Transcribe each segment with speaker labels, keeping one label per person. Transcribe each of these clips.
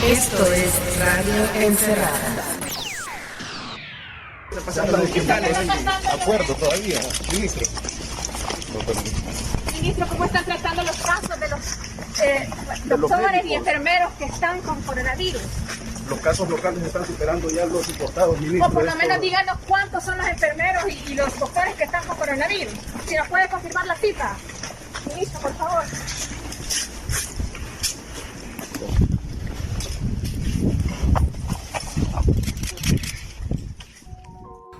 Speaker 1: Esto es Radio Encerrada.
Speaker 2: Acuerdo todavía, ministro.
Speaker 3: Ministro, ¿cómo están tratando los casos de los doctores y enfermeros que están con coronavirus?
Speaker 2: Los casos locales están superando ya los importados, ministro.
Speaker 3: O por lo menos díganos cuántos son los enfermeros y los doctores que están con coronavirus. Si nos puede confirmar la cifra. Ministro, por favor.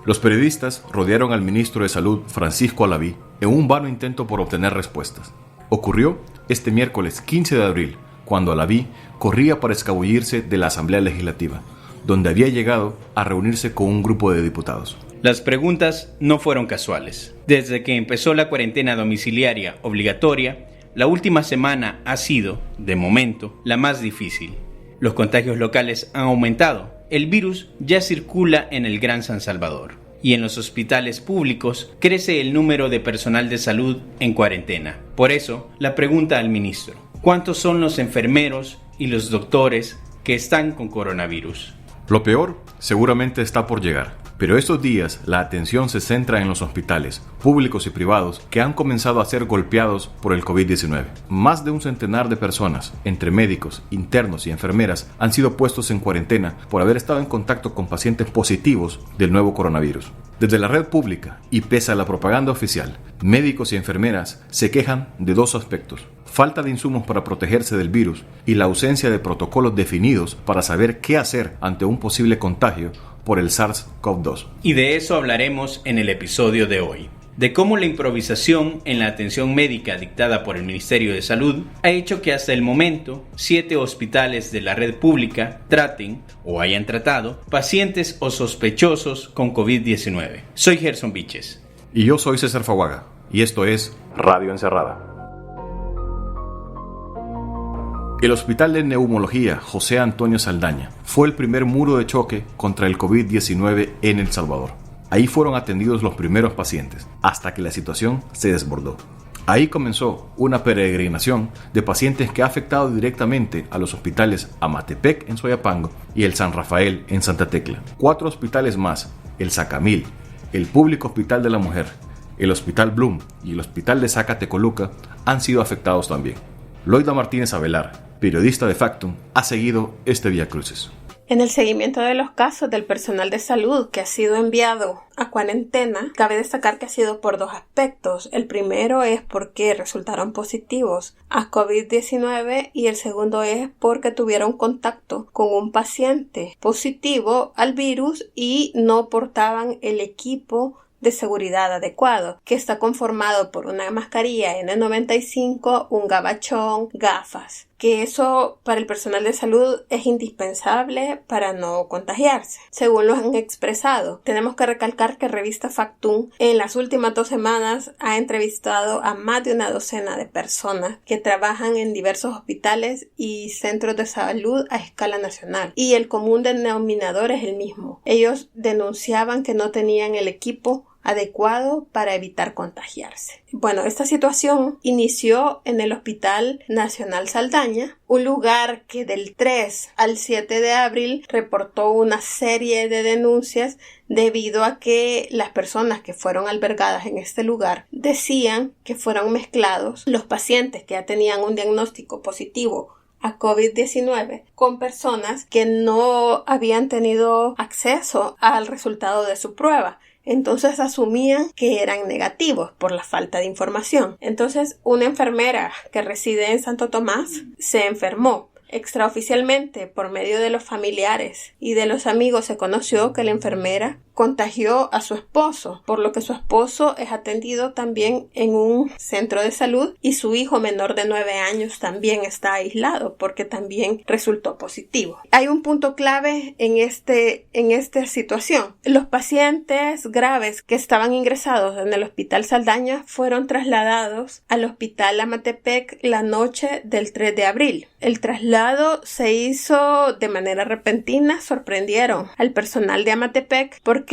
Speaker 4: Los periodistas rodearon al ministro de Salud, Francisco Alaví, en un vano intento por obtener respuestas. Ocurrió este miércoles 15 de abril, cuando Alaví corría para escabullirse de la Asamblea Legislativa, donde había llegado a reunirse con un grupo de diputados.
Speaker 5: Las preguntas no fueron casuales. Desde que empezó la cuarentena domiciliaria obligatoria, la última semana ha sido, de momento, la más difícil. Los contagios locales han aumentado. El virus ya circula en el Gran San Salvador y en los hospitales públicos crece el número de personal de salud en cuarentena. Por eso, la pregunta al ministro: ¿cuántos son los enfermeros y los doctores que están con coronavirus?
Speaker 4: Lo peor seguramente está por llegar, pero estos días la atención se centra en los hospitales, públicos y privados, que han comenzado a ser golpeados por el COVID-19. Más de un centenar de personas, entre médicos, internos y enfermeras, han sido puestos en cuarentena por haber estado en contacto con pacientes positivos del nuevo coronavirus. Desde la red pública, y pese a la propaganda oficial, médicos y enfermeras se quejan de dos aspectos: falta de insumos para protegerse del virus y la ausencia de protocolos definidos para saber qué hacer ante un posible contagio por el SARS-CoV-2.
Speaker 5: Y de eso hablaremos en el episodio de hoy. De cómo la improvisación en la atención médica dictada por el Ministerio de Salud ha hecho que hasta el momento 7 hospitales de la red pública traten o hayan tratado pacientes o sospechosos con COVID-19. Soy Gerson Viches.
Speaker 4: Y yo soy César Faguaga, y esto es Radio Encerrada. El Hospital de Neumología José Antonio Saldaña fue el primer muro de choque contra el COVID-19 en El Salvador. Ahí fueron atendidos los primeros pacientes, hasta que la situación se desbordó. Ahí comenzó una peregrinación de pacientes que ha afectado directamente a los hospitales Amatepec en Soyapango y el San Rafael en Santa Tecla. 4 hospitales más, el Sacamil, el Público Hospital de la Mujer, el Hospital Bloom y el Hospital de Zacatecoluca han sido afectados también. Loida Martínez Avelar, periodista de Factum, ha seguido este viacrucis.
Speaker 6: En el seguimiento de los casos del personal de salud que ha sido enviado a cuarentena, cabe destacar que ha sido por 2 aspectos. El primero es porque resultaron positivos a COVID-19 y el segundo es porque tuvieron contacto con un paciente positivo al virus y no portaban el equipo de seguridad adecuado, que está conformado por una mascarilla N95, un gabachón, gafas, que eso para el personal de salud es indispensable para no contagiarse, según lo han expresado. Tenemos que recalcar que Revista Factum en las últimas 2 semanas ha entrevistado a más de una docena de personas que trabajan en diversos hospitales y centros de salud a escala nacional, y el común denominador es el mismo. Ellos denunciaban que no tenían el equipo adecuado para evitar contagiarse. Bueno, esta situación inició en el Hospital Nacional Saldaña, un lugar que del 3 al 7 de abril reportó una serie de denuncias debido a que las personas que fueron albergadas en este lugar decían que fueron mezclados los pacientes que ya tenían un diagnóstico positivo a COVID-19 con personas que no habían tenido acceso al resultado de su prueba. Entonces asumían que eran negativos por la falta de información. Entonces una enfermera que reside en Santo Tomás se enfermó. Extraoficialmente, por medio de los familiares y de los amigos, se conoció que la enfermera contagió a su esposo, por lo que su esposo es atendido también en un centro de salud y su hijo menor de 9 años también está aislado porque también resultó positivo. Hay un punto clave en esta situación. Los pacientes graves que estaban ingresados en el Hospital Saldaña fueron trasladados al Hospital Amatepec la noche del 3 de abril. El traslado se hizo de manera repentina, sorprendieron al personal de Amatepec porque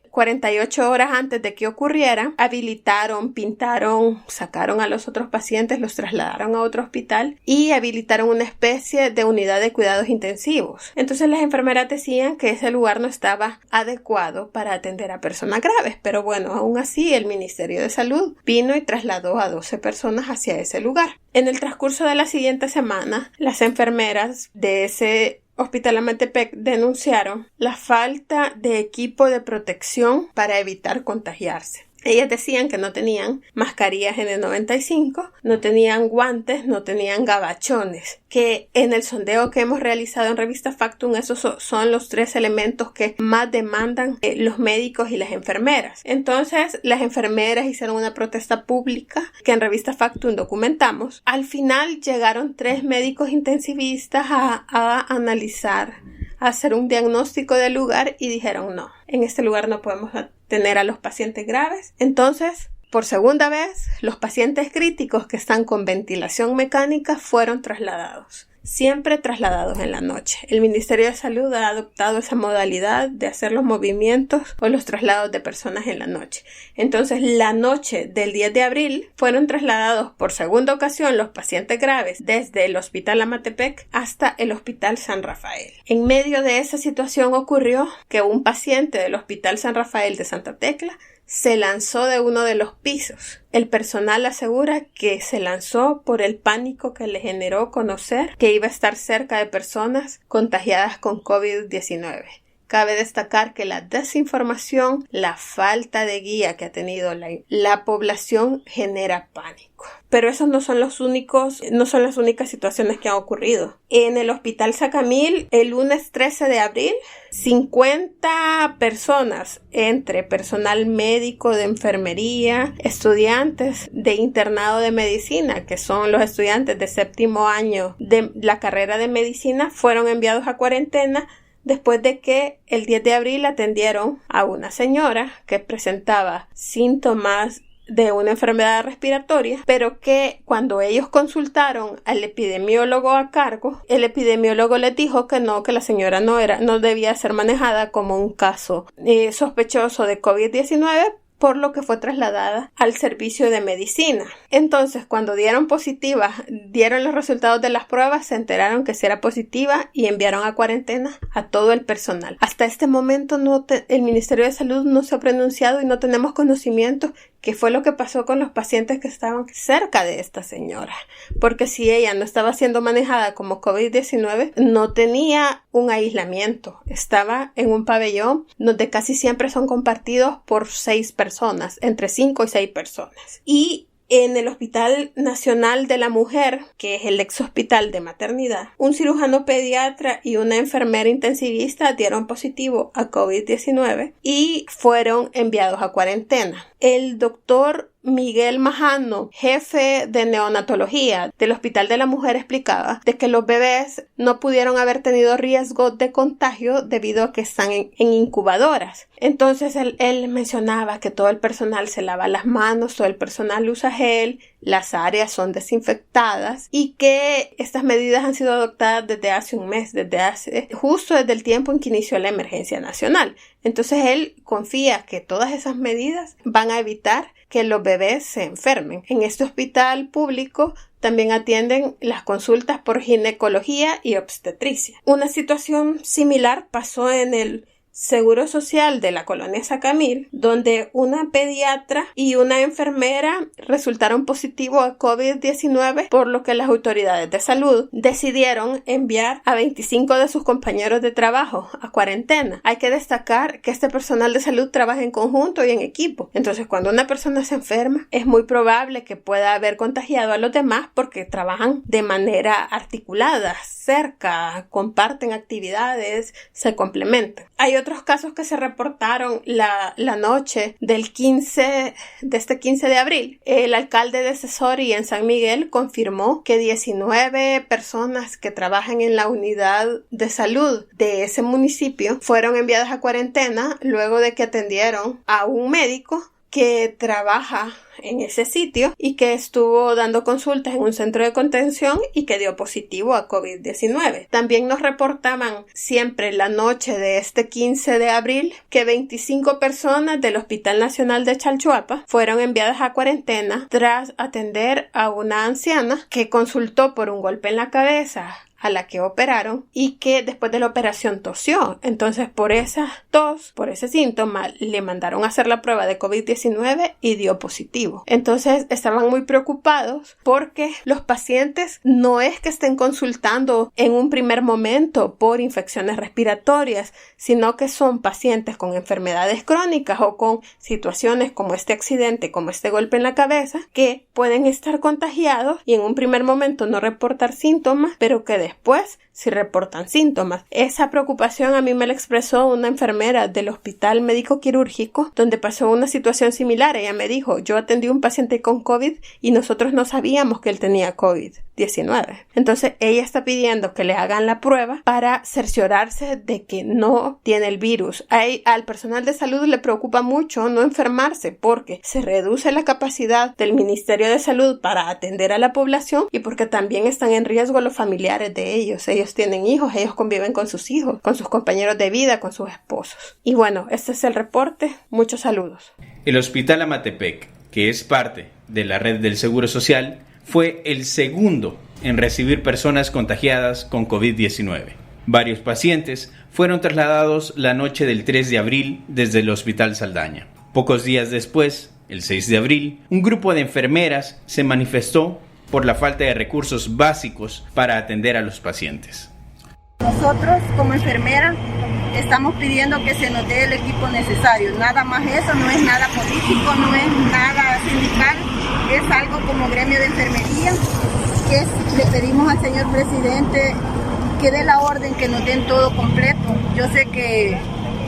Speaker 6: 48 horas antes de que ocurriera, habilitaron, pintaron, sacaron a los otros pacientes, los trasladaron a otro hospital y habilitaron una especie de unidad de cuidados intensivos. Entonces las enfermeras decían que ese lugar no estaba adecuado para atender a personas graves, pero bueno, aún así el Ministerio de Salud vino y trasladó a 12 personas hacia ese lugar. En el transcurso de la siguiente semana, las enfermeras de ese Hospital Amatepec denunciaron la falta de equipo de protección para evitar contagiarse. Ellas decían que no tenían mascarillas N95, no tenían guantes, no tenían gabachones, que en el sondeo que hemos realizado en Revista Factum esos son los 3 elementos que más demandan los médicos y las enfermeras. Entonces las enfermeras hicieron una protesta pública que en Revista Factum documentamos. Al final llegaron 3 médicos intensivistas a analizar, a hacer un diagnóstico del lugar y dijeron no, en este lugar no podemos tener a los pacientes graves. Entonces, por segunda vez, los pacientes críticos que están con ventilación mecánica fueron trasladados. Siempre trasladados en la noche. El Ministerio de Salud ha adoptado esa modalidad de hacer los movimientos o los traslados de personas en la noche. Entonces, la noche del 10 de abril fueron trasladados por segunda ocasión los pacientes graves desde el Hospital Amatepec hasta el Hospital San Rafael. En medio de esa situación ocurrió que un paciente del Hospital San Rafael de Santa Tecla se lanzó de uno de los pisos. El personal asegura que se lanzó por el pánico que le generó conocer que iba a estar cerca de personas contagiadas con COVID-19. Cabe destacar que la desinformación, la falta de guía que ha tenido la población genera pánico. Pero esos no son las únicas situaciones que han ocurrido. En el Hospital Sacamil, el lunes 13 de abril, 50 personas entre personal médico, de enfermería, estudiantes de internado de medicina, que son los estudiantes de 7º año de la carrera de medicina, fueron enviados a cuarentena después de que el 10 de abril atendieron a una señora que presentaba síntomas de una enfermedad respiratoria, pero que cuando ellos consultaron al epidemiólogo a cargo, el epidemiólogo les dijo que no, que la señora no debía ser manejada como un caso sospechoso de COVID-19, por lo que fue trasladada al servicio de medicina. Entonces, cuando dieron los resultados de las pruebas, se enteraron que sí era positiva y enviaron a cuarentena a todo el personal. Hasta este momento el Ministerio de Salud no se ha pronunciado y no tenemos conocimiento qué fue lo que pasó con los pacientes que estaban cerca de esta señora. Porque si ella no estaba siendo manejada como COVID-19, no tenía un aislamiento. Estaba en un pabellón donde casi siempre son compartidos por 6 personas, entre 5 y 6 personas. Y en el Hospital Nacional de la Mujer, que es el ex hospital de maternidad, un cirujano pediatra y una enfermera intensivista dieron positivo a COVID-19 y fueron enviados a cuarentena. El doctor Miguel Majano, jefe de neonatología del Hospital de la Mujer, explicaba de que los bebés no pudieron haber tenido riesgo de contagio debido a que están en incubadoras. Entonces él mencionaba que todo el personal se lava las manos, todo el personal usa gel, las áreas son desinfectadas y que estas medidas han sido adoptadas desde hace un mes, justo desde el tiempo en que inició la emergencia nacional. Entonces él confía que todas esas medidas van a evitar que los bebés se enfermen. En este hospital público también atienden las consultas por ginecología y obstetricia. Una situación similar pasó en el Seguro Social de la colonia Sacamil, donde una pediatra y una enfermera resultaron positivos a COVID-19, por lo que las autoridades de salud decidieron enviar a 25 de sus compañeros de trabajo a cuarentena. Hay que destacar que este personal de salud trabaja en conjunto y en equipo. Entonces, cuando una persona se enferma, es muy probable que pueda haber contagiado a los demás porque trabajan de manera articulada, cerca, comparten actividades, se complementan. Hay otros casos que se reportaron la noche de este 15 de abril. El alcalde de Sesori en San Miguel confirmó que 19 personas que trabajan en la unidad de salud de ese municipio fueron enviadas a cuarentena luego de que atendieron a un médico que trabaja en ese sitio y que estuvo dando consultas en un centro de contención y que dio positivo a COVID-19. También nos reportaban siempre la noche de este 15 de abril que 25 personas del Hospital Nacional de Chalchuapa fueron enviadas a cuarentena tras atender a una anciana que consultó por un golpe en la cabeza a la que operaron y que después de la operación tosió. Entonces, por esa tos, por ese síntoma, le mandaron a hacer la prueba de COVID-19 y dio positivo. Entonces, estaban muy preocupados porque los pacientes no es que estén consultando en un primer momento por infecciones respiratorias, sino que son pacientes con enfermedades crónicas o con situaciones como este accidente, como este golpe en la cabeza, que pueden estar contagiados y en un primer momento no reportar síntomas, pero que después sí reportan síntomas. Esa preocupación a mí me la expresó una enfermera del Hospital Médico Quirúrgico, donde pasó una situación similar. Ella me dijo, yo atendí a un paciente con COVID y nosotros no sabíamos que él tenía COVID-19. Entonces ella está pidiendo que le hagan la prueba para cerciorarse de que no tiene el virus. Al personal de salud le preocupa mucho no enfermarse porque se reduce la capacidad del Ministerio de Salud para atender a la población y porque también están en riesgo los familiares de ellos. Ellos tienen hijos, ellos conviven con sus hijos, con sus compañeros de vida, con sus esposos. Y bueno, este es el reporte. Muchos saludos.
Speaker 5: El Hospital Amatepec, que es parte de la red del Seguro Social, fue el segundo en recibir personas contagiadas con COVID-19. Varios pacientes fueron trasladados la noche del 3 de abril desde el Hospital Saldaña. Pocos días después, el 6 de abril, un grupo de enfermeras se manifestó por la falta de recursos básicos para atender a los pacientes.
Speaker 7: Nosotros como enfermeras estamos pidiendo que se nos dé el equipo necesario. Nada más eso, no es nada político, no es nada sindical, es algo como gremio de enfermería, que le pedimos al señor presidente que dé la orden, que nos den todo completo. Yo sé que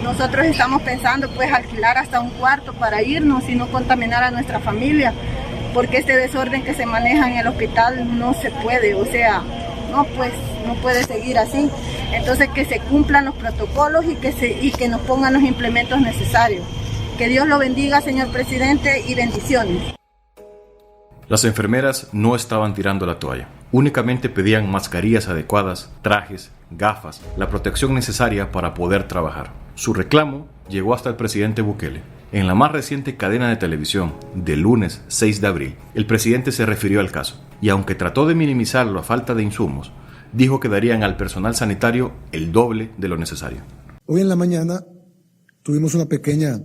Speaker 7: nosotros estamos pensando pues alquilar hasta un cuarto para irnos y no contaminar a nuestra familia, porque este desorden que se maneja en el hospital no se puede, o sea, no puede seguir así. Entonces que se cumplan los protocolos y que nos pongan los implementos necesarios. Que Dios lo bendiga, señor presidente, y bendiciones.
Speaker 4: Las enfermeras no estaban tirando la toalla. Únicamente pedían mascarillas adecuadas, trajes, gafas, la protección necesaria para poder trabajar. Su reclamo llegó hasta el presidente Bukele. En la más reciente cadena de televisión, del lunes 6 de abril, el presidente se refirió al caso y aunque trató de minimizar la falta de insumos, dijo que darían al personal sanitario el doble de lo necesario.
Speaker 8: Hoy en la mañana tuvimos una pequeña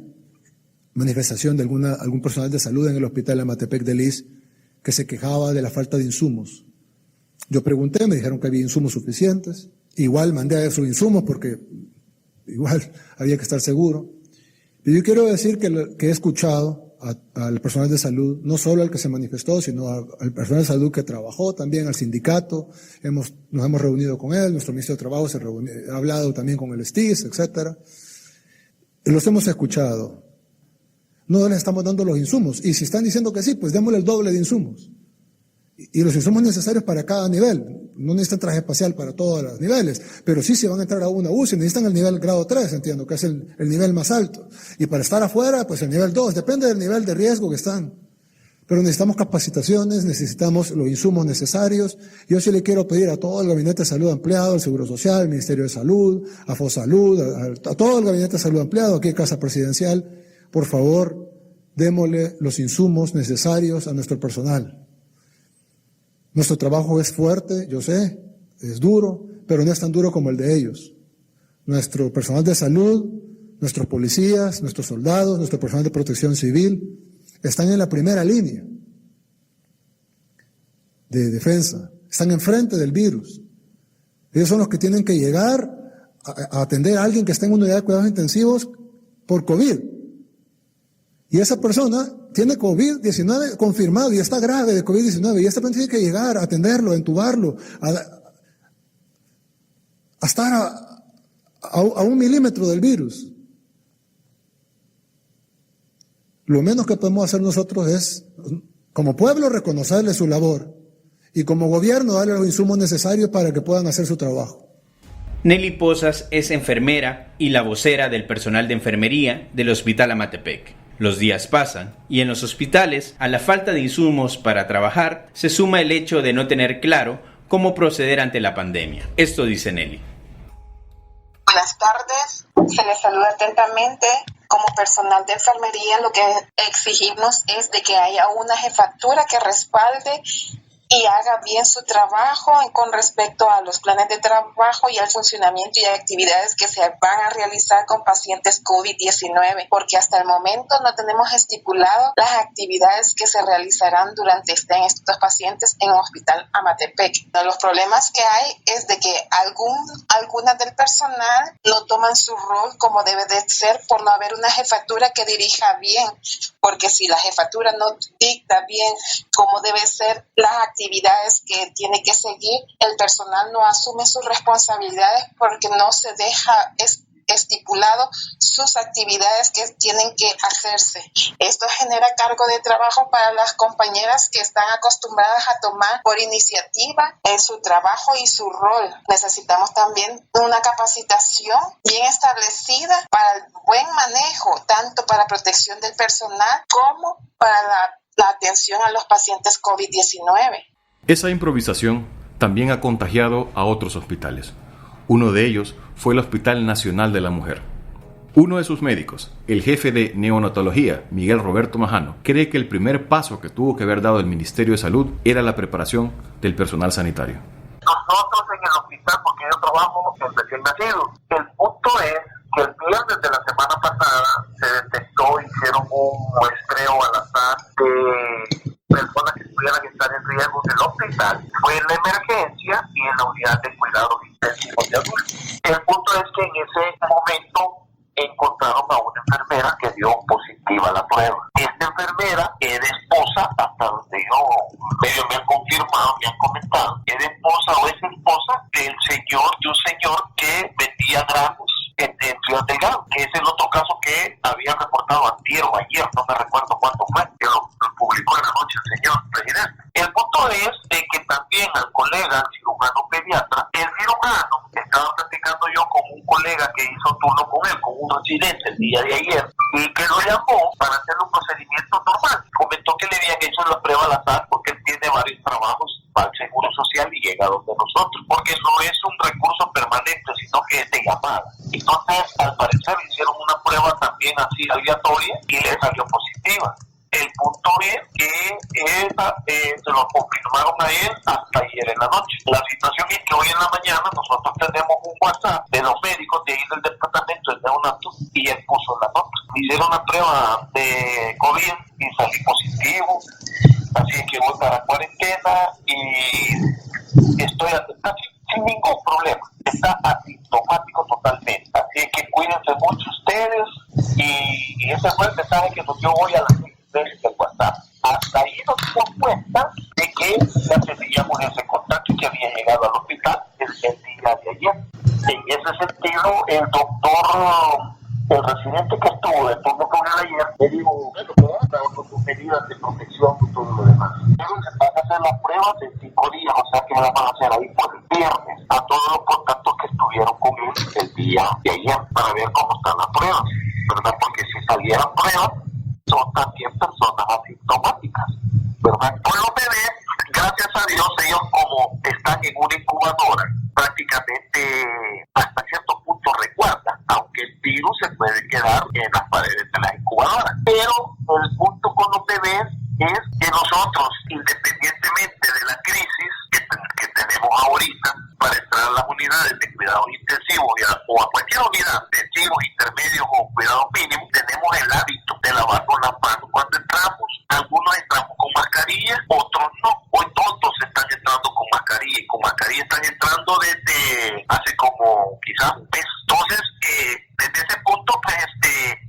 Speaker 8: manifestación de algún personal de salud en el Hospital Amatepec de Lis que se quejaba de la falta de insumos. Yo pregunté, me dijeron que había insumos suficientes, igual mandé a esos insumos porque igual había que estar seguro. Y yo quiero decir que he escuchado al personal de salud, no solo al que se manifestó, sino al personal de salud que trabajó, también al sindicato, nos hemos reunido con él, nuestro ministro de Trabajo ha hablado también con el STIS, etcétera. Y los hemos escuchado. No les estamos dando los insumos, y si están diciendo que sí, pues démosle el doble de insumos. Y los insumos necesarios para cada nivel. No necesitan traje espacial para todos los niveles, pero sí se van a entrar a una UCI, necesitan el nivel grado 3, entiendo, que es el nivel más alto. Y para estar afuera, pues el nivel 2, depende del nivel de riesgo que están. Pero necesitamos capacitaciones, necesitamos los insumos necesarios. Yo sí le quiero pedir a todo el Gabinete de Salud Ampliado, al Seguro Social, al Ministerio de Salud, a FOSalud, a todo el Gabinete de Salud Ampliado, aquí en Casa Presidencial, por favor, démosle los insumos necesarios a nuestro personal. Nuestro trabajo es fuerte, yo sé, es duro, pero no es tan duro como el de ellos. Nuestro personal de salud, nuestros policías, nuestros soldados, nuestro personal de protección civil, están en la primera línea de defensa, están enfrente del virus. Ellos son los que tienen que llegar a atender a alguien que está en una unidad de cuidados intensivos por COVID. Y esa persona tiene COVID-19 confirmado y está grave de COVID-19 y esta persona tiene que llegar a atenderlo, a entubarlo, a estar a 1 milímetro del virus. Lo menos que podemos hacer nosotros es, como pueblo, reconocerle su labor y como gobierno darle los insumos necesarios para que puedan hacer su trabajo.
Speaker 5: Nelly Pozas es enfermera y la vocera del personal de enfermería del Hospital Amatepec. Los días pasan y en los hospitales, a la falta de insumos para trabajar, se suma el hecho de no tener claro cómo proceder ante la pandemia. Esto dice Nelly.
Speaker 9: Buenas tardes, se les saluda atentamente. Como personal de enfermería, lo que exigimos es de que haya una jefatura que respalde y haga bien su trabajo con respecto a los planes de trabajo y al funcionamiento y actividades que se van a realizar con pacientes COVID-19, porque hasta el momento no tenemos estipulado las actividades que se realizarán durante estén estos pacientes en el Hospital Amatepec. Los problemas que hay es de que algunas del personal no toman su rol como debe de ser por no haber una jefatura que dirija bien, porque si la jefatura no dicta bien cómo debe ser las actividades que tiene que seguir, el personal no asume sus responsabilidades porque no se deja estipulado sus actividades que tienen que hacerse. Esto genera cargo de trabajo para las compañeras que están acostumbradas a tomar por iniciativa en su trabajo y su rol. Necesitamos también una capacitación bien establecida para el buen manejo, tanto para protección del personal como para la atención a los pacientes COVID-19.
Speaker 4: Esa improvisación también ha contagiado a otros hospitales. Uno de ellos fue el Hospital Nacional de la Mujer. Uno de sus médicos, el jefe de neonatología, Miguel Roberto Majano, cree que el primer paso que tuvo que haber dado el Ministerio de Salud era la preparación del personal sanitario.
Speaker 10: Nosotros en el hospital, porque yo trabajo en recién nacido, el punto es que el viernes de la semana pasada se detectó, hicieron un muestreo al azar de personas que pudieran estar en riesgo en el hospital. Fue en la emergencia y en la unidad de cuidados intensivos de adultos. El punto es que en ese momento encontraron a una enfermera que dio positiva a la prueba. Esta enfermera era esposa, hasta donde yo medio me han confirmado, me han comentado, era esposa o es esposa de un señor que vendía granos en Ciudad Delgado, que es el otro caso que había reportado antier o ayer, no me recuerdo cuándo fue, que lo publicó en la noche el señor presidente. El punto es de que también al colega, al cirujano pediatra, el cirujano, estaba platicando yo con un colega que hizo turno con él, con un residente el día de ayer, y que lo llamó para hacer un procedimiento normal. Comentó que le habían hecho la prueba al azar porque él tiene varios trabajos para el Seguro Social y llega donde nosotros, porque no es un recurso permanente, sino que es de llamada. Entonces, al parecer, hicieron una prueba también así aleatoria y le salió positiva. El punto es que se lo confirmaron a él hasta ayer en la noche. La situación es que hoy en la mañana nosotros tenemos un WhatsApp de los médicos de ahí del departamento de neonato y él puso la nota. Hicieron una prueba de COVID y salí positivo, así es que voy para cuarentena y estoy sin ningún problema. Está asintomático totalmente. Así es que cuídense mucho ustedes y ese fue el mensaje que nos dio hoy a las 6 del WhatsApp. Hasta ahí nos dimos cuenta de que ya teníamos ese contacto que había llegado al hospital el día de ayer. En ese sentido, el doctor, el residente que estuvo de turno con él ayer, me dijo, bueno, con sus medidas de protección y todo lo demás. Pero se van a hacer las pruebas en 5 días, o sea que las van a hacer ahí por el viernes a todos los contactos que estuvieron con él el día de ayer para ver cómo están las pruebas, ¿verdad? Porque si salieran pruebas, son también personas asintomáticas, ¿verdad? Por los bebés, gracias a Dios, ellos como están en una incubadora, prácticamente hasta cierto punto recuerdan, aunque el virus se puede quedar en las paredes de la incubadora. Pero el punto con los bebés es que nosotros, independientemente de la crisis que tenemos ahorita, para entrar a las unidades de cuidados intensivos o a cualquier unidad, intensivos, intermedios o cuidados mínimos, tenemos el hábito de lavarnos las manos cuando entramos. Algunos entramos con mascarilla, otros no. Hoy todos están entrando con mascarilla y con mascarilla están entrando desde hace como quizás un mes. Entonces, desde ese punto, pues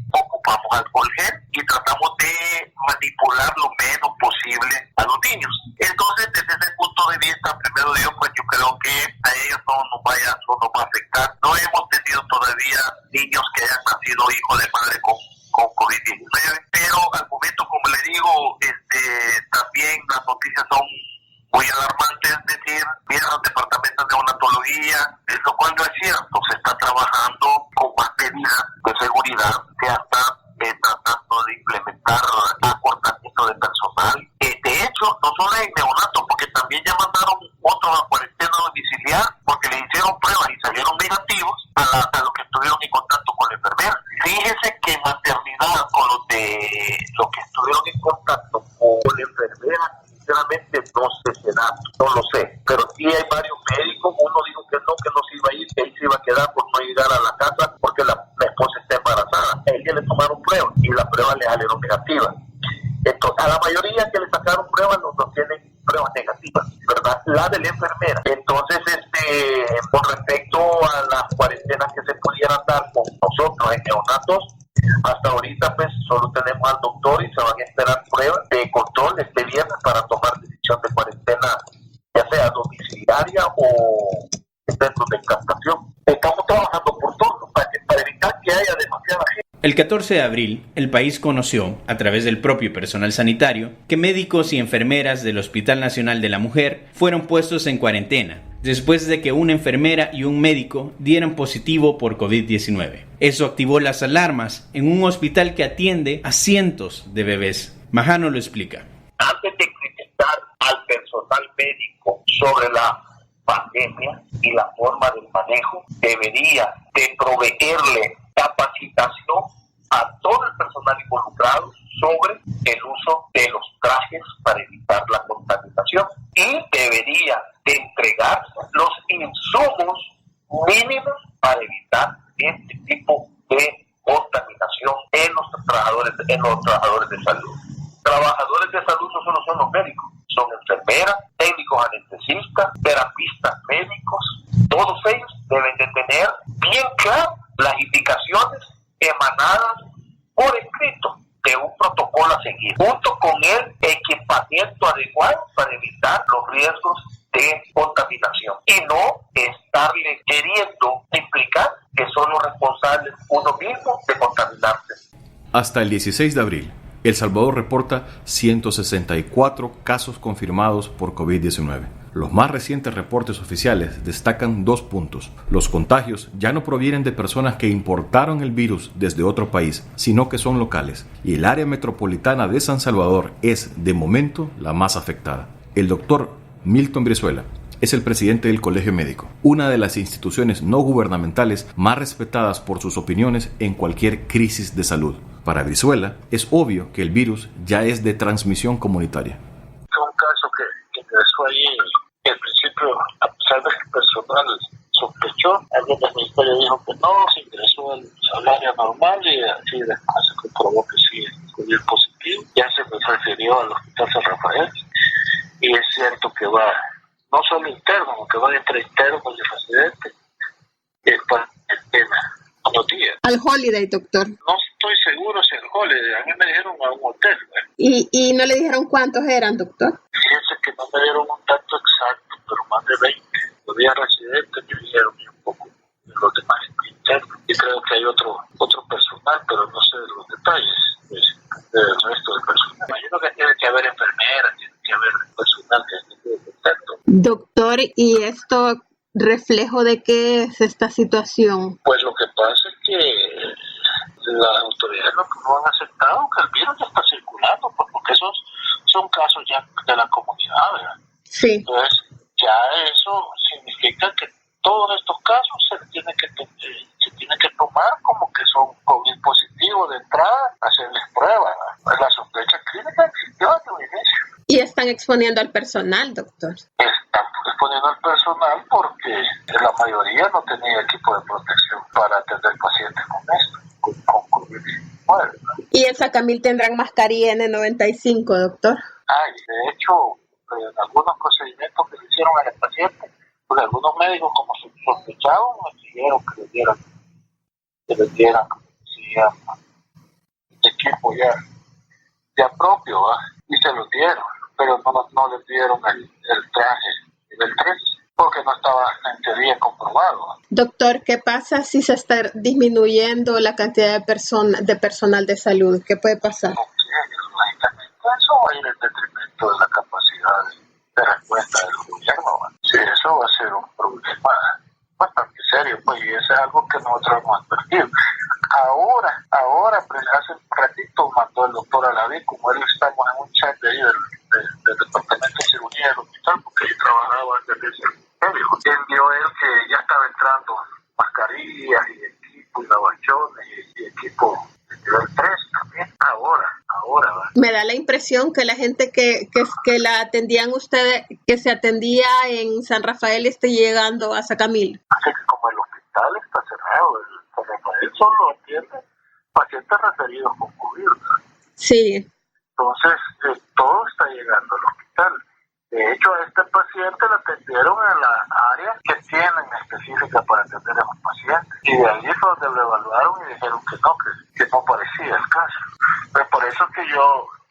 Speaker 10: ocupamos alcohol gel y tratamos de manipular lo menos posible a los niños. Entonces, desde ese punto de vista, primero Dios, pues yo creo que a ellos no nos va a afectar. No hemos tenido todavía niños que hayan nacido hijos de madre con COVID-19, pero al momento, como le digo, también las noticias son muy alarmantes, es decir, vienen los departamentos de neonatología, lo cual no es cierto, se está trabajando con más medidas de seguridad que hasta tratando de implementar presentar acortamiento de personal. De hecho, no solo en neonatos, porque también ya mandaron otros a cuarentena domiciliar porque le hicieron pruebas y salieron negativos a los que estuvieron en contacto con la enfermera. Fíjese que en maternidad, con los que estuvieron en contacto con la enfermera, sinceramente no sé ese dato, no lo sé, pero sí hay varios médicos. Uno dijo que no se iba a ir, que ahí se iba a quedar por no llegar a la casa porque la esposa está embarazada. A ella le tomaron pruebas y las pruebas le salieron negativas. Entonces, a la mayoría que le sacaron pruebas no tienen pruebas negativas, ¿verdad? La de la enfermera. Entonces, con respecto a las cuarentenas que se pudieran dar con nosotros en neonatos, hasta ahorita pues solo tenemos al doctor y se van a esperar pruebas de control este viernes para tomar decisión de cuarentena, ya sea domiciliaria o centros de captación. Estamos trabajando por turno para evitar que haya demasiada gente.
Speaker 5: El 14 de abril, el país conoció, a través del propio personal sanitario, que médicos y enfermeras del Hospital Nacional de la Mujer fueron puestos en cuarentena, después de que una enfermera y un médico dieran positivo por COVID-19. Eso activó las alarmas en un hospital que atiende a cientos de bebés. Majano lo explica.
Speaker 10: Antes de criticar al personal médico sobre la pandemia y la forma del manejo, debería de proveerle capacitación a todo el personal involucrado sobre el uso de los trajes para evitar la contaminación y debería de entregar los insumos mínimos para evitar este tipo de contaminación en los trabajadores de salud. Trabajadores de salud no solo son los médicos, son enfermeras, técnicos anestesistas, terapistas médicos. Todos ellos deben de tener bien claro las indicaciones emanadas por escrito de un protocolo a seguir, junto con el equipamiento adecuado para evitar los riesgos de contaminación y no estarle queriendo implicar que son los responsables uno mismo de contaminarse.
Speaker 4: Hasta el 16 de abril, El Salvador reporta 164 casos confirmados por COVID-19. Los más recientes reportes oficiales destacan 2 puntos. Los contagios ya no provienen de personas que importaron el virus desde otro país, sino que son locales. Y el área metropolitana de San Salvador es, de momento, la más afectada. El doctor Milton Brizuela es el presidente del Colegio Médico, una de las instituciones no gubernamentales más respetadas por sus opiniones en cualquier crisis de salud. Para Brizuela, es obvio que el virus ya es de transmisión comunitaria.
Speaker 11: Fue un caso que ingresó ahí, que al principio, a pesar de que el personal sospechó, alguien del ministerio dijo que no, se ingresó al área normal y así después se comprobó que sí, fue positivo. Ya se refirió al Hospital San Rafael y es cierto que va no solo interno, que va entre internos y residentes, para el tema, unos días.
Speaker 6: Al Holiday, doctor.
Speaker 11: No estoy seguro si al Holiday, a mí me dijeron a un hotel.
Speaker 6: ¿Y no le dijeron cuántos eran, doctor?
Speaker 11: Fíjense que no me dieron un dato exacto, pero más de 20. Los días residentes me dijeron un poco de los demás internos. Y creo que hay otro personal, pero no sé de los detalles del resto del personal. Imagino que tiene que haber enfermeras, tiene que haber personal que esté de contacto.
Speaker 6: Doctor, ¿y esto reflejo de qué es esta situación?
Speaker 11: Pues lo que pasa es que las autoridades no han aceptado que el virus ya está circulando, porque esos son casos ya de la comunidad, ¿verdad?
Speaker 6: Sí.
Speaker 11: Entonces, ya eso significa que todos estos casos se tiene que tomar como que son COVID positivos de entrada, hacerles pruebas. La sospecha clínica existió desde el inicio.
Speaker 6: Y están exponiendo al personal, doctor.
Speaker 11: Están exponiendo al personal porque la mayoría no tenía equipo de protección para atender pacientes con esto, con COVID-19.
Speaker 6: ¿Y en Sacamil tendrán mascarilla N95, doctor?
Speaker 11: De hecho, en algunos procedimientos que se hicieron a los pacientes, pues algunos médicos, como sospechaban, me pidieron que les dieran equipo ya propio, y se los dieron, pero no les dieron el traje nivel 3, porque no estaba en teoría comprobado.
Speaker 6: Doctor, ¿qué pasa si se está disminuyendo la cantidad de personal de salud? ¿Qué puede pasar?
Speaker 11: Lógicamente eso va a ir en detrimento de la capacidad de respuesta del gobierno. Sí, eso va a ser un problema bastante serio, pues, y eso es algo que nosotros hemos advertido. Ahora, pues hace un ratito mandó el doctor Alaví, como él estamos en un chat de ahí del departamento de cirugía del hospital, porque ahí trabajaba antes de ese ministerio. Él vio que ya estaba entrando mascarillas y equipo y lavachones y equipo de nivel 3 también. Ahora, ¿va?
Speaker 6: Me da la impresión que la gente que la atendían ustedes, que se atendía en San Rafael, esté llegando a Sacamil.
Speaker 11: Así que como el hospital está cerrado, el San Rafael solo atiende pacientes referidos con COVID, ¿verdad?
Speaker 6: Sí.
Speaker 11: Entonces, todo está llegando al hospital. De hecho, a este paciente lo atendieron en la área que tienen específica para atender a los pacientes. Y de ahí fue donde lo evaluaron y dijeron que no parecía el caso. Pues por eso que yo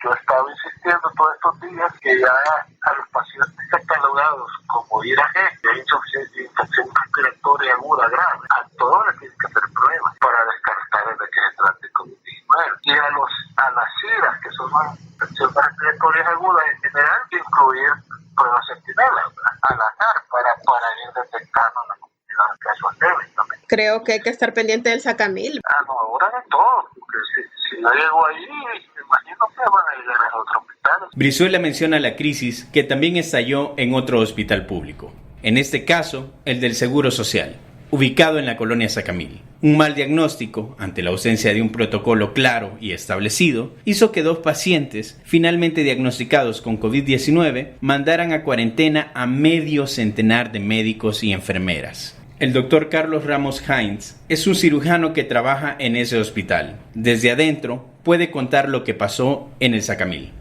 Speaker 11: he estado insistiendo todos estos días que ya a los pacientes catalogados como IRAG, de infección respiratoria aguda grave, a todos les tienen que hacer pruebas para descartar de que se trate de COVID-19. Y a las IRAS, que son las infecciones respiratorias agudas en general, incluir pruebas centinelas al azar para ir detectando la comunidad de casos leves también.
Speaker 6: Creo que hay que estar pendiente del Sacamil.
Speaker 11: Ahora de todo, porque si no llego ahí, me imagino que van a llegar a otros hospitales.
Speaker 5: Brizuela menciona la crisis que también estalló en otro hospital público, en este caso el del Seguro Social, ubicado en la colonia Sacamil. Un mal diagnóstico, ante la ausencia de un protocolo claro y establecido, hizo que 2 pacientes, finalmente diagnosticados con COVID-19, mandaran a cuarentena a medio centenar de médicos y enfermeras. El doctor Carlos Ramos Hines es un cirujano que trabaja en ese hospital. Desde adentro puede contar lo que pasó en el Sacamil.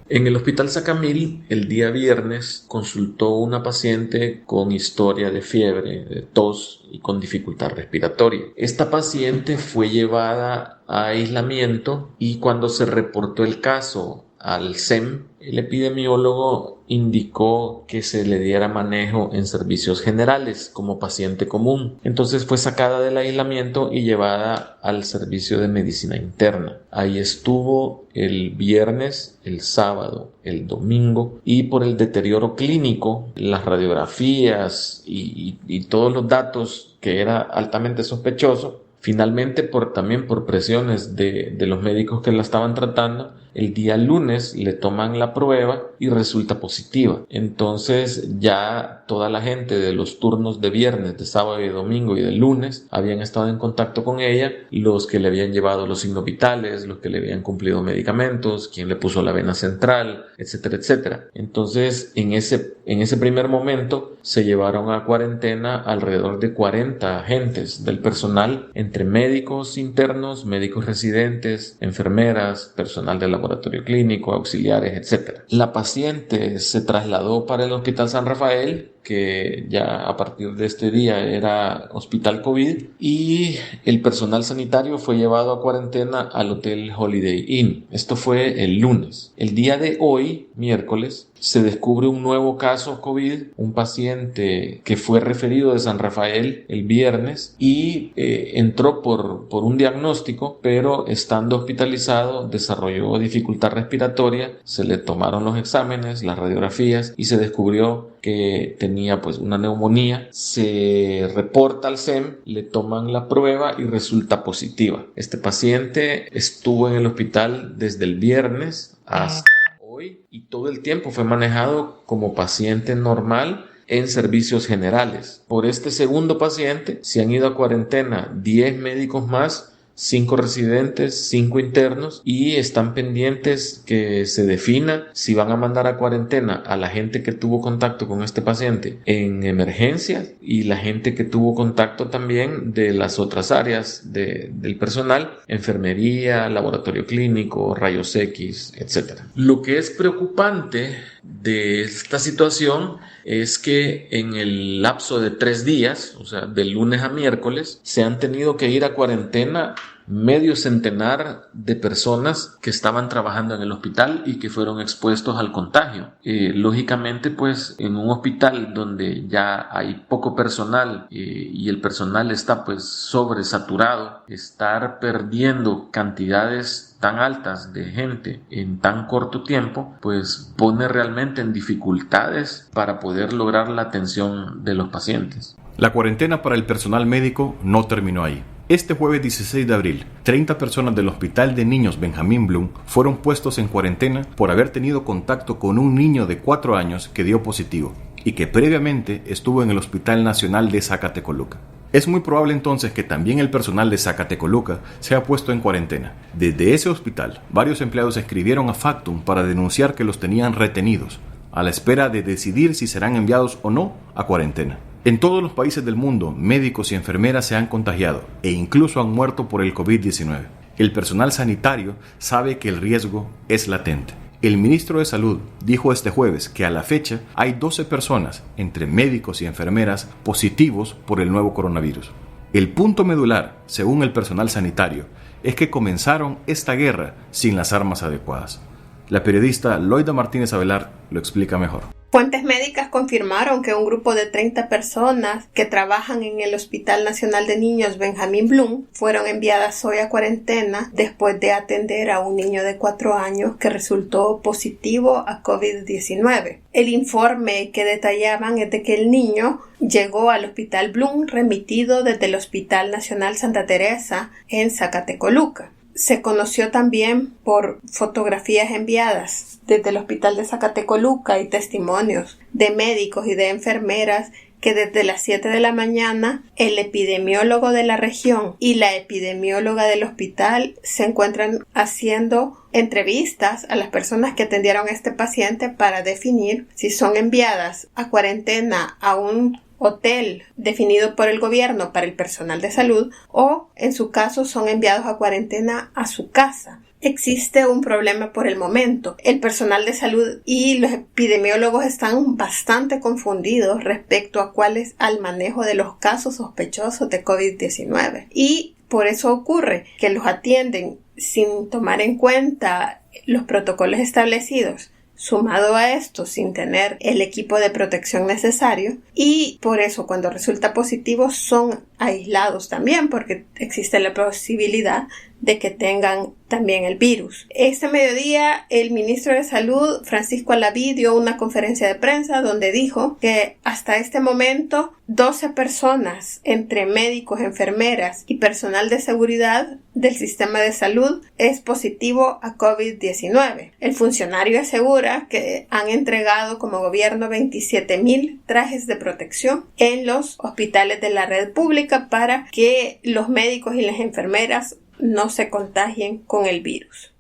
Speaker 12: En el Hospital Sacamil, el día viernes, consultó una paciente con historia de fiebre, de tos y con dificultad respiratoria. Esta paciente fue llevada a aislamiento y cuando se reportó el caso al SEM, el epidemiólogo indicó que se le diera manejo en servicios generales como paciente común. Entonces fue sacada del aislamiento y llevada al servicio de medicina interna. Ahí estuvo el viernes, el sábado, el domingo, y por el deterioro clínico, las radiografías y todos los datos que era altamente sospechoso, finalmente también por presiones de los médicos que la estaban tratando, el día lunes le toman la prueba y resulta positiva. Entonces ya toda la gente de los turnos de viernes, de sábado y de domingo y de lunes habían estado en contacto con ella, los que le habían llevado los signos vitales, los que le habían cumplido medicamentos, quien le puso la vena central, etcétera, etcétera. Entonces en ese primer momento se llevaron a cuarentena alrededor de 40 agentes del personal, entre médicos internos, médicos residentes, enfermeras, personal de laboratorio clínico, auxiliares, etc. La paciente se trasladó para el Hospital San Rafael, que ya a partir de este día era hospital COVID, y el personal sanitario fue llevado a cuarentena al Hotel Holiday Inn. Esto fue el lunes. El día de hoy, miércoles, se descubre un nuevo caso COVID, un paciente que fue referido de San Rafael el viernes y entró por un diagnóstico, pero estando hospitalizado desarrolló dificultad respiratoria, se le tomaron los exámenes, las radiografías y se descubrió que tenía pues una neumonía. Se reporta al SEM, le toman la prueba y resulta positiva. Este paciente estuvo en el hospital desde el viernes hasta hoy y todo el tiempo fue manejado como paciente normal en servicios generales. Por este segundo paciente se han ido a cuarentena 10 médicos más, 5 residentes, 5 internos, y están pendientes que se defina si van a mandar a cuarentena a la gente que tuvo contacto con este paciente en emergencias y la gente que tuvo contacto también de las otras áreas del personal, enfermería, laboratorio clínico, rayos X, etc. Lo que es preocupante de esta situación es que en el lapso de 3 días, o sea, de lunes a miércoles, se han tenido que ir a cuarentena medio centenar de personas que estaban trabajando en el hospital y que fueron expuestos al contagio. Lógicamente, pues en un hospital donde ya hay poco personal y el personal está pues sobresaturado, estar perdiendo cantidades tan altas de gente en tan corto tiempo, pues pone realmente en dificultades para poder lograr la atención de los pacientes.
Speaker 4: La cuarentena para el personal médico no terminó ahí. Este jueves 16 de abril, 30 personas del Hospital de Niños Benjamín Blum fueron puestos en cuarentena por haber tenido contacto con un niño de 4 años que dio positivo y que previamente estuvo en el Hospital Nacional de Zacatecoluca. Es muy probable entonces que también el personal de Zacatecoluca sea puesto en cuarentena. Desde ese hospital, varios empleados escribieron a Factum para denunciar que los tenían retenidos, a la espera de decidir si serán enviados o no a cuarentena. En todos los países del mundo, médicos y enfermeras se han contagiado e incluso han muerto por el COVID-19. El personal sanitario sabe que el riesgo es latente. El ministro de Salud dijo este jueves que a la fecha hay 12 personas, entre médicos y enfermeras, positivos por el nuevo coronavirus. El punto medular, según el personal sanitario, es que comenzaron esta guerra sin las armas adecuadas. La periodista Loida Martínez Avelar lo explica mejor.
Speaker 6: Fuentes médicas confirmaron que un grupo de 30 personas que trabajan en el Hospital Nacional de Niños Benjamín Blum fueron enviadas hoy a cuarentena después de atender a un niño de 4 años que resultó positivo a COVID-19. El informe que detallaban es de que el niño llegó al Hospital Blum remitido desde el Hospital Nacional Santa Teresa en Zacatecoluca. Se conoció también por fotografías enviadas desde el Hospital de Zacatecoluca y testimonios de médicos y de enfermeras que desde las 7 de la mañana el epidemiólogo de la región y la epidemióloga del hospital se encuentran haciendo entrevistas a las personas que atendieron a este paciente para definir si son enviadas a cuarentena a un hotel definido por el gobierno para el personal de salud o, en su caso, son enviados a cuarentena a su casa. Existe un problema por el momento. El personal de salud y los epidemiólogos están bastante confundidos respecto a cuál es el manejo de los casos sospechosos de COVID-19 y por eso ocurre que los atienden sin tomar en cuenta los protocolos establecidos. Sumado a esto, sin tener el equipo de protección necesario y por eso cuando resulta positivo son aislados también porque existe la posibilidad de que tengan también el virus. Este mediodía el ministro de Salud, Francisco Alaví, dio una conferencia de prensa donde dijo que hasta este momento 12 personas, entre médicos, enfermeras y personal de seguridad del sistema de salud, es positivo a COVID-19. El funcionario asegura que han entregado como gobierno 27,000 trajes de protección en los hospitales de la red pública para que los médicos y las enfermeras no se contagien con el virus.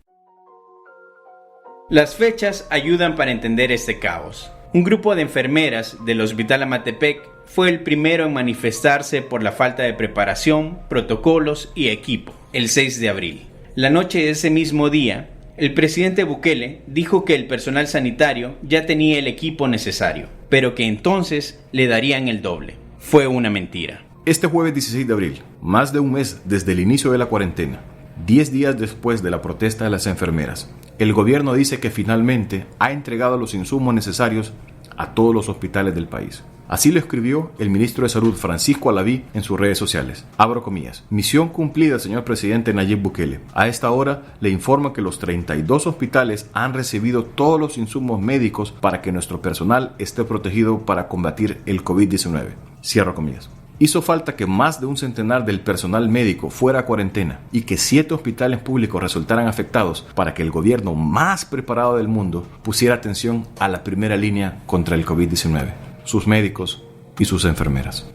Speaker 5: Las fechas ayudan para entender este caos. Un grupo de enfermeras del Hospital Amatepec fue el primero en manifestarse por la falta de preparación, protocolos y equipo, el 6 de abril. La noche de ese mismo día, el presidente Bukele dijo que el personal sanitario ya tenía el equipo necesario, pero que entonces le darían el doble. Fue una mentira.
Speaker 4: Este jueves 16 de abril, más de un mes desde el inicio de la cuarentena, 10 días después de la protesta de las enfermeras, el gobierno dice que finalmente ha entregado los insumos necesarios a todos los hospitales del país. Así lo escribió el ministro de Salud, Francisco Alaví, en sus redes sociales. Abro comillas. Misión cumplida, señor presidente Nayib Bukele. A esta hora le informo que los 32 hospitales han recibido todos los insumos médicos para que nuestro personal esté protegido para combatir el COVID-19. Cierro comillas. Hizo falta que más de un centenar del personal médico fuera a cuarentena y que 7 hospitales públicos resultaran afectados para que el gobierno más preparado del mundo pusiera atención a la primera línea contra el COVID-19, sus médicos y sus enfermeras.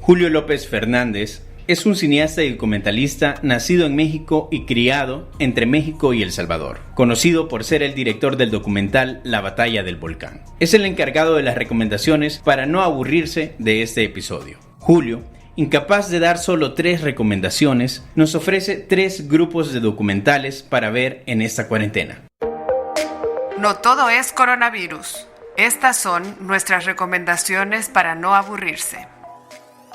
Speaker 5: Julio López Fernández es un cineasta y documentalista nacido en México y criado entre México y El Salvador, conocido por ser el director del documental La Batalla del Volcán. Es el encargado de las recomendaciones para no aburrirse de este episodio. Julio, incapaz de dar solo 3 recomendaciones, nos ofrece 3 grupos de documentales para ver en esta cuarentena.
Speaker 1: No todo es coronavirus. Estas son nuestras recomendaciones para no aburrirse.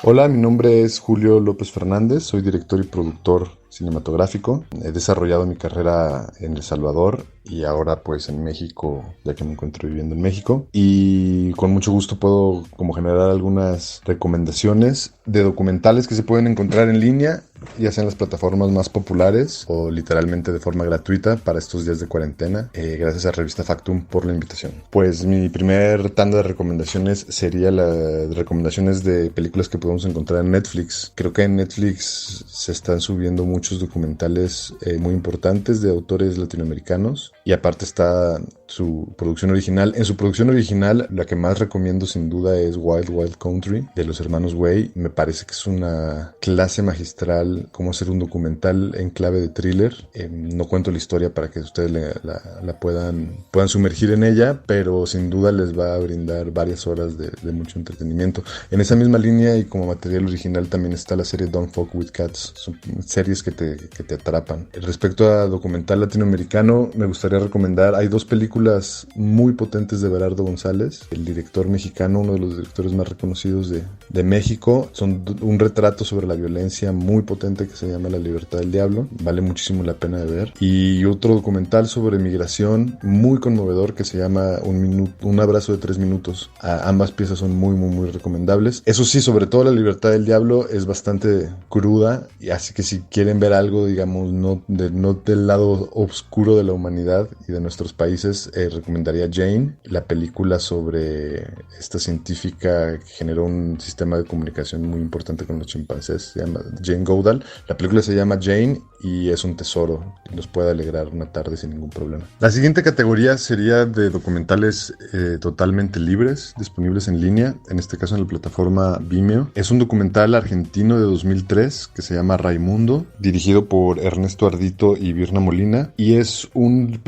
Speaker 13: Hola, mi nombre es Julio López Fernández, soy director y productor cinematográfico. He desarrollado mi carrera en El Salvador y ahora pues en México, ya que me encuentro viviendo en México. Y con mucho gusto puedo como generar algunas recomendaciones de documentales que se pueden encontrar en línea ya sea en las plataformas más populares o literalmente de forma gratuita para estos días de cuarentena. Gracias a Revista Factum por la invitación. Pues mi primer tanda de recomendaciones sería las recomendaciones de películas que podemos encontrar en Netflix. Creo que en Netflix se están subiendo muchos documentales muy importantes de autores latinoamericanos, y aparte está su producción original. En su producción original, la que más recomiendo sin duda es Wild Wild Country, de los hermanos Way. Me parece que es una clase magistral cómo hacer un documental en clave de thriller. No cuento la historia para que ustedes la puedan sumergir en ella, pero sin duda les va a brindar varias horas de mucho entretenimiento. En esa misma línea y como material original también está la serie Don't Fuck With Cats. Son series que te atrapan. Respecto a documental latinoamericano, me gustaría recomendar, hay dos películas muy potentes de Berardo González, el director mexicano, uno de los directores más reconocidos de México. Son un retrato sobre la violencia muy potente que se llama La Libertad del Diablo, vale muchísimo la pena de ver. Y otro documental sobre migración muy conmovedor que se llama Un abrazo de 3 minutos. Ambas piezas son muy muy muy recomendables. Eso sí, sobre todo La Libertad del Diablo es bastante cruda, y así que si quieren ver algo, digamos, no del lado oscuro de la humanidad y de nuestros países, recomendaría Jane, la película sobre esta científica que generó un sistema de comunicación muy importante con los chimpancés. Se llama Jane Goodall. La película se llama Jane y es un tesoro, nos puede alegrar una tarde sin ningún problema. La siguiente categoría sería de documentales totalmente libres, disponibles en línea, en este caso en la plataforma Vimeo. Es un documental argentino de 2003 que se llama Raimundo, dirigido por Ernesto Ardito y Virna Molina, y es un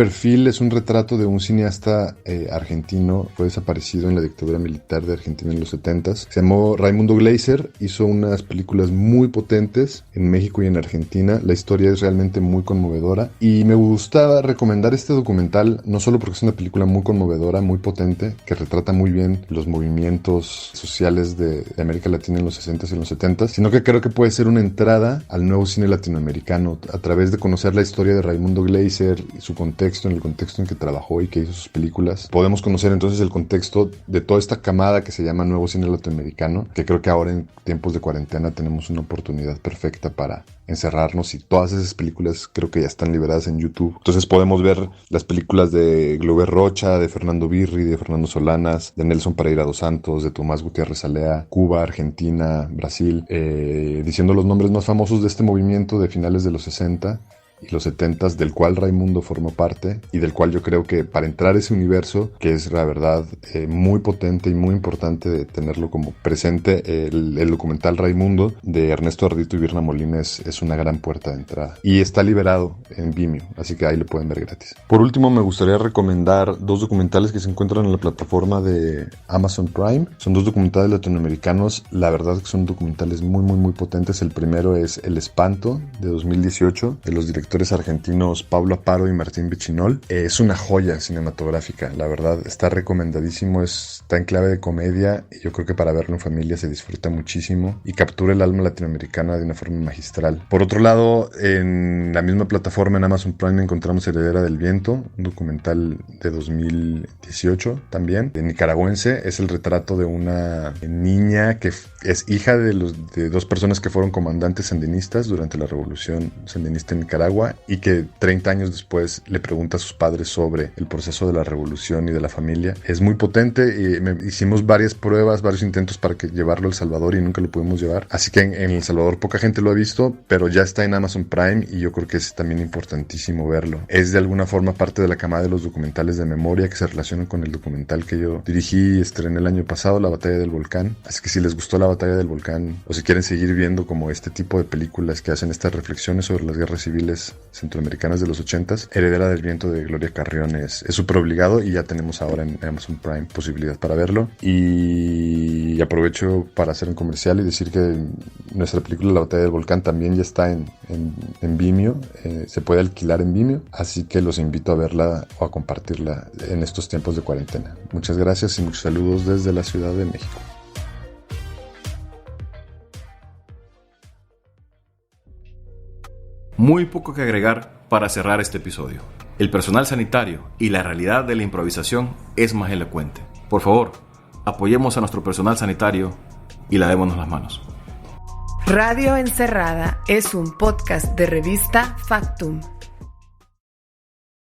Speaker 13: retrato de un cineasta argentino. Fue desaparecido en la dictadura militar de Argentina en los 70s. Se llamó Raimundo Gleiser, hizo unas películas muy potentes en México y en Argentina. La historia es realmente muy conmovedora y me gusta recomendar este documental no solo porque es una película muy conmovedora, muy potente, que retrata muy bien los movimientos sociales de América Latina en los 60s y en los 70s, sino que creo que puede ser una entrada al nuevo cine latinoamericano a través de conocer la historia de Raimundo Gleiser y su contexto, en el contexto en que trabajó y que hizo sus películas. Podemos conocer entonces el contexto de toda esta camada que se llama nuevo cine latinoamericano, que creo que ahora en tiempos de cuarentena tenemos una oportunidad perfecta para encerrarnos, y todas esas películas creo que ya están liberadas en YouTube. Entonces podemos ver las películas de Glover Rocha, de Fernando Birri, de Fernando Solanas, de Nelson Pereira dos Santos, de Tomás Gutiérrez Alea, Cuba, Argentina, Brasil, diciendo los nombres más famosos de este movimiento de finales de los 60 y los 70s, del cual Raimundo formó parte y del cual yo creo que para entrar a ese universo, que es la verdad muy potente y muy importante de tenerlo como presente, el documental Raimundo de Ernesto Ardito y Virna Molina es una gran puerta de entrada y está liberado en Vimeo, así que ahí lo pueden ver gratis. Por último, me gustaría recomendar dos documentales que se encuentran en la plataforma de Amazon Prime. Son dos documentales latinoamericanos, la verdad que son documentales muy muy muy potentes. El primero es El Espanto, de 2018, de los directores argentinos Pablo Aparo y Martín Bechinol. Es una joya cinematográfica, la verdad, está recomendadísimo, está en clave de comedia y yo creo que para verlo en familia se disfruta muchísimo y captura el alma latinoamericana de una forma magistral. Por otro lado, en la misma plataforma en Amazon Prime encontramos Heredera del Viento, un documental de 2018 también, de nicaragüense. Es el retrato de una niña que es hija de dos personas que fueron comandantes sandinistas durante la revolución sandinista en Nicaragua, y que 30 años después le pregunta a sus padres sobre el proceso de la revolución y de la familia. Es muy potente y hicimos varias pruebas, varios intentos para llevarlo a El Salvador y nunca lo pudimos llevar. Así que en El Salvador poca gente lo ha visto, pero ya está en Amazon Prime y yo creo que es también importantísimo verlo. Es de alguna forma parte de la camada de los documentales de memoria que se relacionan con el documental que yo dirigí y estrené el año pasado, La Batalla del Volcán. Así que si les gustó La Batalla del Volcán o si quieren seguir viendo como este tipo de películas que hacen estas reflexiones sobre las guerras civiles centroamericanas de los 80s, Heredera del Viento de Gloria Carrión es súper obligado y ya tenemos ahora en Amazon Prime posibilidad para verlo. Y aprovecho para hacer un comercial y decir que nuestra película La Batalla del Volcán también ya está en Vimeo, se puede alquilar en Vimeo, así que los invito a verla o a compartirla en estos tiempos de cuarentena. Muchas gracias y muchos saludos desde la Ciudad de México.
Speaker 4: Muy poco que agregar para cerrar este episodio. El personal sanitario y la realidad de la improvisación es más elocuente. Por favor, apoyemos a nuestro personal sanitario y lavémonos las manos.
Speaker 1: Radio Encerrada es un podcast de revista Factum.